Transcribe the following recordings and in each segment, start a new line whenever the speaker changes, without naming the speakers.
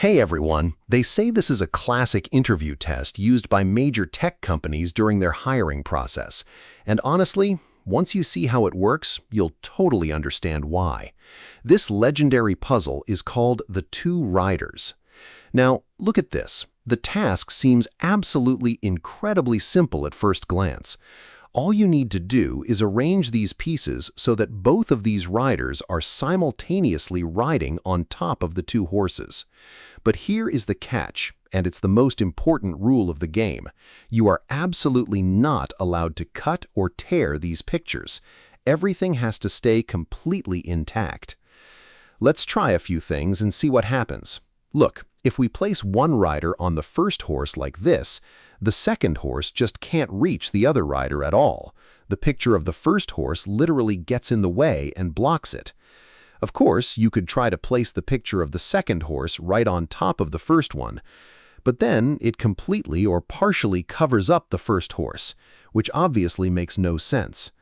Hey everyone, they say this is a classic interview test used by major tech companies during their hiring process. And honestly, once you see how it works, you'll totally understand why. This legendary puzzle is called the two riders. Now, look at this. The task seems absolutely incredibly simple at first glance. All you need to do is arrange these pieces so that both of these riders are simultaneously riding on top of the two horses. But here is the catch, and it's the most important rule of the game. You are absolutely not allowed to cut or tear these pictures. Everything has to stay completely intact. Let's try a few things and see what happens. Look, if we place one rider on the first horse like this, the second horse just can't reach the other rider at all. The picture of the first horse literally gets in the way and blocks it. Of course, you could try to place the picture of the second horse right on top of the first one, but then it completely or partially covers up the first horse, which obviously makes no sense.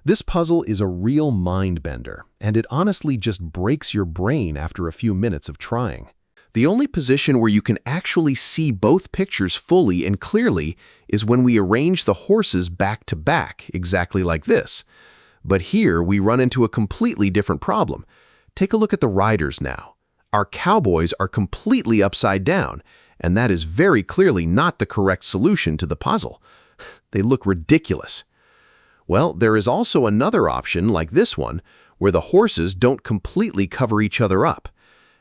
This puzzle is a real mind-bender, and it honestly just breaks your brain after a few minutes of trying. The only position where you can actually see both pictures fully and clearly is when we arrange the horses back to back, exactly like this. But here we run into a completely different problem. Take a look at the riders now. Our cowboys are completely upside down, and that is very clearly not the correct solution to the puzzle. They look ridiculous. Well, there is also another option like this one, where the horses don't completely cover each other up.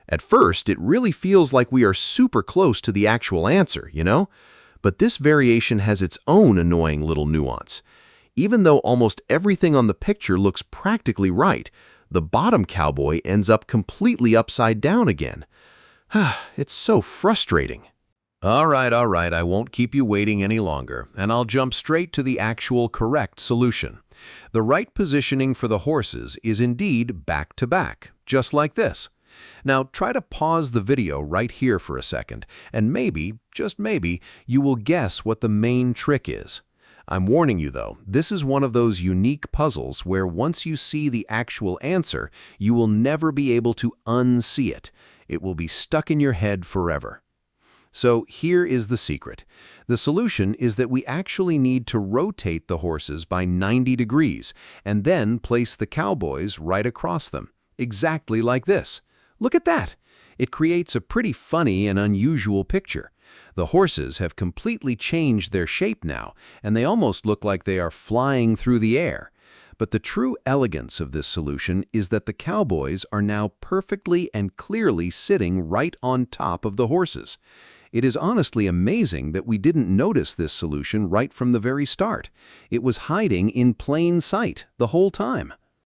At first, it really feels like we are super close to the actual answer, you know? But this variation has its own annoying little nuance. Even though almost everything on the picture looks practically right, the bottom cowboy ends up completely upside down again. It's so frustrating.
All right, I won't keep you waiting any longer, and I'll jump straight to the actual correct solution. The right positioning for the horses is indeed back to back, just like this. Now try to pause the video right here for a second, and maybe, just maybe, you will guess what the main trick is. I'm warning you though, this is one of those unique puzzles where once you see the actual answer, you will never be able to unsee it. It will be stuck in your head forever. So here is the secret. The solution is that we actually need to rotate the horses by 90 degrees and then place the cowboys right across them, exactly like this. Look at that! It creates a pretty funny and unusual picture. The horses have completely changed their shape now, and they almost look like they are flying through the air. But the true elegance of this solution is that the cowboys are now perfectly and clearly sitting right on top of the horses. It is honestly amazing that we didn't notice this solution right from the very start. It was hiding in plain sight the whole time.